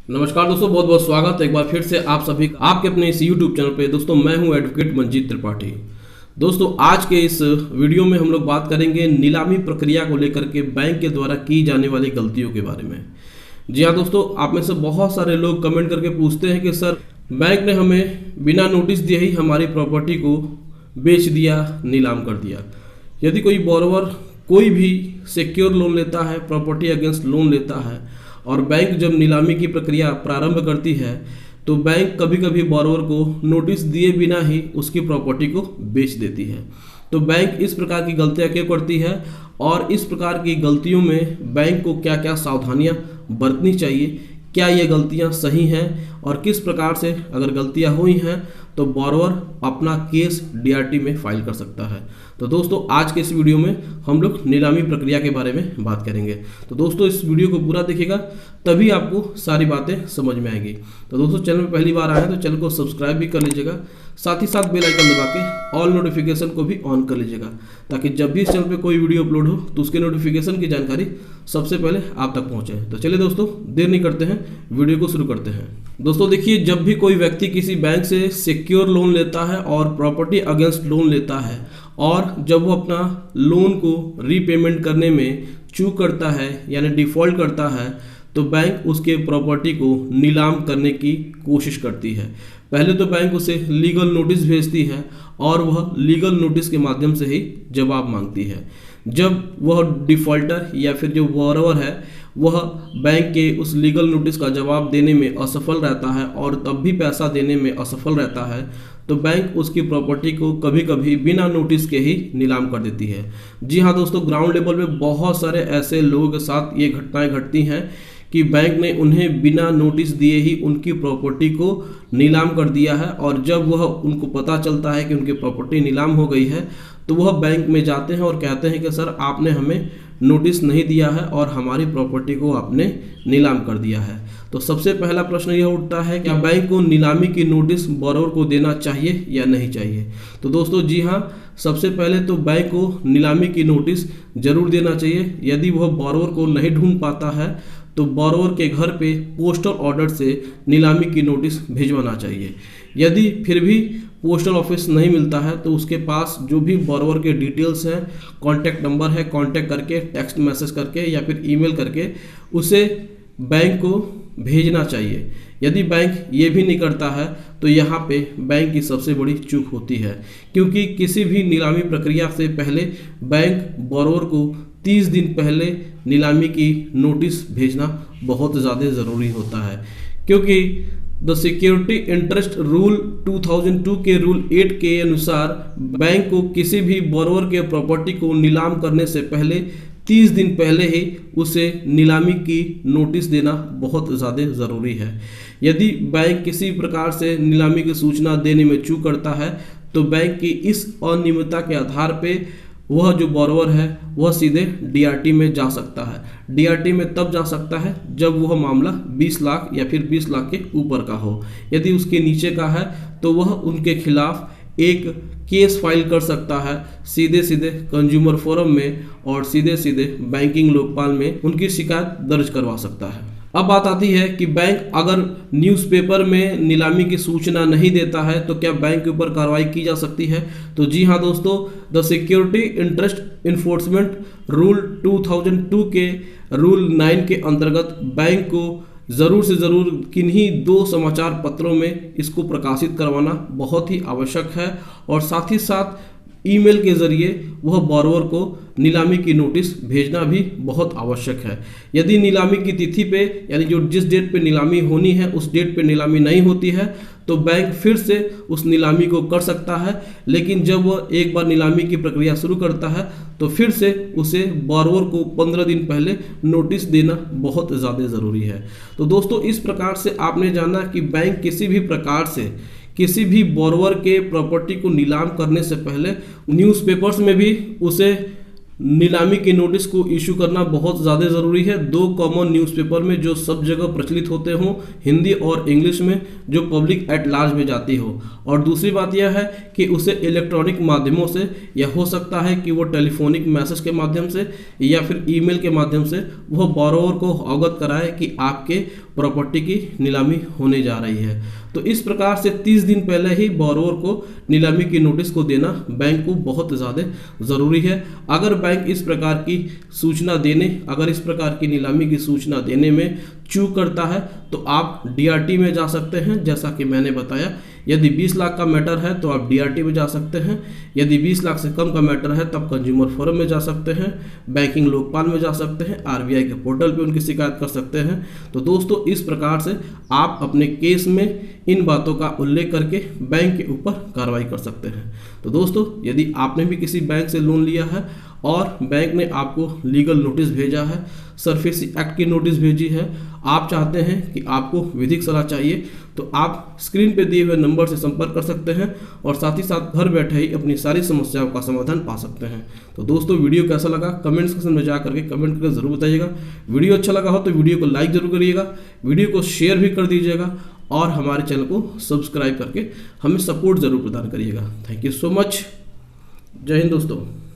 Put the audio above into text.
नमस्कार दोस्तों, बहुत बहुत स्वागत है एक बार फिर से आप सभी का आपके अपने इस YouTube चैनल पे। दोस्तों मैं हूं एडवोकेट मंजीत त्रिपाठी। दोस्तों आज के इस वीडियो में हम लोग बात करेंगे नीलामी प्रक्रिया को लेकर के बैंक के द्वारा की जाने वाली गलतियों के बारे में। जी हाँ दोस्तों, आप में से बहुत सारे लोग कमेंट करके पूछते हैं कि सर बैंक ने हमें बिना नोटिस दिए ही हमारी प्रॉपर्टी को बेच दिया, नीलाम कर दिया। यदि कोई बोरोवर कोई भी सिक्योर लोन लेता है, प्रॉपर्टी अगेंस्ट लोन लेता है और बैंक जब नीलामी की प्रक्रिया प्रारंभ करती है तो बैंक कभी कभी बोरोवर को नोटिस दिए बिना ही उसकी प्रॉपर्टी को बेच देती है। तो बैंक इस प्रकार की गलतियां क्यों करती है और इस प्रकार की गलतियों में बैंक को क्या क्या सावधानियां बरतनी चाहिए, क्या ये गलतियां सही हैं और किस प्रकार से अगर गलतियां हुई हैं तो बोरोवर अपना केस डीआरटी में फाइल कर सकता है। तो दोस्तों आज के इस वीडियो में हम लोग नीलामी प्रक्रिया के बारे में बात करेंगे। तो दोस्तों इस वीडियो को पूरा देखिएगा, तभी आपको सारी बातें समझ में आएगी। तो दोस्तों चैनल में पहली बार आए हैं तो चैनल को सब्सक्राइब भी कर लीजिएगा, साथ ही साथ बेल आइकन दबा के ऑल नोटिफिकेशन को भी ऑन कर लीजिएगा, ताकि जब भी इस चैनल पे कोई वीडियो अपलोड हो तो उसके नोटिफिकेशन की जानकारी सबसे पहले आप तक पहुंचे। तो चलिए दोस्तों देर नहीं करते हैं, वीडियो को शुरू करते हैं। दोस्तों देखिए, जब भी कोई व्यक्ति किसी बैंक से सिक्योर लोन लेता है और प्रॉपर्टी अगेंस्ट लोन लेता है और जब वो अपना लोन को रीपेमेंट करने में चूक करता है यानी डिफ़ॉल्ट करता है तो बैंक उसके प्रॉपर्टी को नीलाम करने की कोशिश करती है। पहले तो बैंक उसे लीगल नोटिस भेजती है और वह लीगल नोटिस के माध्यम से ही जवाब मांगती है। जब वह डिफ़ॉल्टर या फिर जो बोरोवर है वह बैंक के उस लीगल नोटिस का जवाब देने में असफल रहता है और तब भी पैसा देने में असफल रहता है तो बैंक उसकी प्रॉपर्टी को कभी कभी बिना नोटिस के ही नीलाम कर देती है। जी हाँ दोस्तों, ग्राउंड लेवल पे बहुत सारे ऐसे लोगों के साथ ये घटनाएं घटती हैं कि बैंक ने उन्हें बिना नोटिस दिए ही उनकी प्रॉपर्टी को नीलाम कर दिया है और जब वह उनको पता चलता है कि उनकी प्रॉपर्टी नीलाम हो गई है तो वह बैंक में जाते हैं और कहते हैं कि सर आपने हमें नोटिस नहीं दिया है और हमारी प्रॉपर्टी को आपने नीलाम कर दिया है। तो सबसे पहला प्रश्न यह उठता है कि बैंक को नीलामी की नोटिस बोरोवर को देना चाहिए या नहीं चाहिए। तो दोस्तों जी हाँ, सबसे पहले तो बैंक को नीलामी की नोटिस जरूर देना चाहिए। यदि वह बोरोवर को नहीं ढूंढ पाता है तो बोरोवर के घर पे पोस्टल ऑर्डर से नीलामी की नोटिस भिजवाना चाहिए। यदि फिर भी पोस्टल ऑफिस नहीं मिलता है तो उसके पास जो भी बोरोवर के डिटेल्स हैं, कॉन्टैक्ट नंबर है, कॉन्टैक्ट करके टेक्स्ट मैसेज करके या फिर ईमेल करके उसे बैंक को भेजना चाहिए। यदि बैंक ये भी नहीं करता है तो यहाँ पे बैंक की सबसे बड़ी चूक होती है, क्योंकि किसी भी नीलामी प्रक्रिया से पहले बैंक बोरोवर को 30 दिन पहले नीलामी की नोटिस भेजना बहुत ज़्यादा ज़रूरी होता है। क्योंकि द सिक्योरिटी इंटरेस्ट रूल 2002 के रूल 8 के अनुसार बैंक को किसी भी बोरोवर के प्रॉपर्टी को नीलाम करने से पहले 30 दिन पहले ही उसे नीलामी की नोटिस देना बहुत ज़्यादा ज़रूरी है। यदि बैंक किसी प्रकार से नीलामी की सूचना देने में चूक करता है तो बैंक की इस अनियमितता के आधार पे वह जो बोरोवर है वह सीधे डीआरटी में जा सकता है। डीआरटी में तब जा सकता है जब वह मामला 20 लाख या फिर 20 लाख के ऊपर का हो। यदि उसके नीचे का है तो वह उनके खिलाफ एक केस फाइल कर सकता है सीधे सीधे कंज्यूमर फोरम में और सीधे सीधे बैंकिंग लोकपाल में उनकी शिकायत दर्ज करवा सकता है। अब बात आती है कि बैंक अगर न्यूज़पेपर में नीलामी की सूचना नहीं देता है तो क्या बैंक के ऊपर कार्रवाई की जा सकती है। तो जी हाँ दोस्तों, the security interest enforcement rule 2002 के रूल 9 के अंतर्गत बैंक को ज़रूर से ज़रूर किन्हीं 2 समाचार पत्रों में इसको प्रकाशित करवाना बहुत ही आवश्यक है और साथ ही साथ ईमेल के ज़रिए वह बोरोवर को नीलामी की नोटिस भेजना भी बहुत आवश्यक है। यदि नीलामी की तिथि पे यानी जो जिस डेट पे नीलामी होनी है उस डेट पे नीलामी नहीं होती है तो बैंक फिर से उस नीलामी को कर सकता है, लेकिन जब वह एक बार नीलामी की प्रक्रिया शुरू करता है तो फिर से उसे बोरोवर को 15 दिन पहले नोटिस देना बहुत ज़्यादा ज़रूरी है। तो दोस्तों इस प्रकार से आपने जाना कि बैंक किसी भी प्रकार से किसी भी बोरोवर के प्रॉपर्टी को नीलाम करने से पहले न्यूज़पेपर्स में भी उसे नीलामी की नोटिस को इशू करना बहुत ज़्यादा ज़रूरी है। 2 कॉमन न्यूज़पेपर में जो सब जगह प्रचलित होते हों, हिंदी और इंग्लिश में, जो पब्लिक एट लार्ज में जाती हो। और दूसरी बात यह है कि उसे इलेक्ट्रॉनिक माध्यमों से, या हो सकता है कि वो टेलीफोनिक मैसेज के माध्यम से या फिर ईमेल के माध्यम से वह बोरोवर को अवगत कराए कि आपके प्रॉपर्टी की नीलामी होने जा रही है। तो इस प्रकार से 30 दिन पहले ही बोरोवर को नीलामी की नोटिस को देना बैंक को बहुत ज़्यादा ज़रूरी है। अगर बैंक इस प्रकार की सूचना देने, अगर इस प्रकार की नीलामी की सूचना देने में चूक करता है तो आप डीआरटी में जा सकते हैं। जैसा कि मैंने बताया, यदि 20 लाख का मैटर है तो आप डीआरटी में जा सकते हैं, यदि 20 लाख से कम का मैटर है तब कंज्यूमर फोरम में जा सकते हैं, बैंकिंग लोकपाल में जा सकते हैं, आरबीआई के पोर्टल पे उनकी शिकायत कर सकते हैं। तो दोस्तों इस प्रकार से आप अपने केस में इन बातों का उल्लेख करके बैंक के ऊपर कार्रवाई कर सकते हैं। तो दोस्तों यदि आपने भी किसी बैंक से लोन लिया है और बैंक ने आपको लीगल नोटिस भेजा है, सरफेसी एक्ट की नोटिस भेजी है, आप चाहते हैं कि आपको विधिक सलाह चाहिए, तो आप स्क्रीन पे दिए हुए नंबर से संपर्क कर सकते हैं और साथ ही साथ घर बैठे ही अपनी सारी समस्याओं का समाधान पा सकते हैं। तो दोस्तों वीडियो कैसा लगा कमेंट सेक्शन में जा करके कमेंट करके ज़रूर बताइएगा। वीडियो अच्छा लगा हो तो वीडियो को लाइक जरूर करिएगा, वीडियो को शेयर भी कर दीजिएगा और हमारे चैनल को सब्सक्राइब करके हमें सपोर्ट ज़रूर प्रदान करिएगा। Thank you so much. जय हिंद दोस्तों।